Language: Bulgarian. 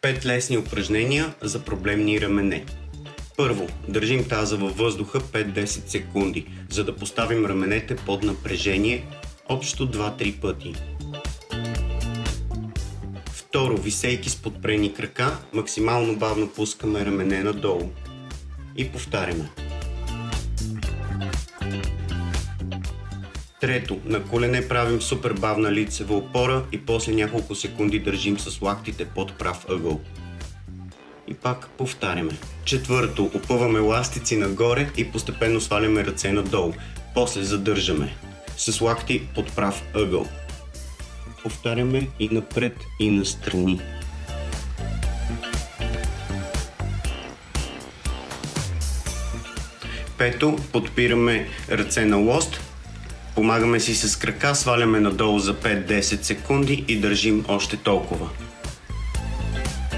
5 лесни упражнения за проблемни рамене. Първо, държим таза във въздуха 5-10 секунди, за да поставим раменете под напрежение общо 2-3 пъти. Второ, висейки с подпрени крака, максимално бавно пускаме рамене надолу. И повтаряме. Трето, на колене правим супер бавна лицева опора и после няколко секунди държим с лактите под прав ъгъл. И пак повтаряме. Четвърто, опъваме ластици нагоре и постепенно сваляме ръце надолу. После задържаме с лакти под прав ъгъл. Повтаряме и напред и настрани. Пето, подпираме ръце на лост. Помагаме си с крака, сваляме надолу за 5-10 секунди и държим още толкова.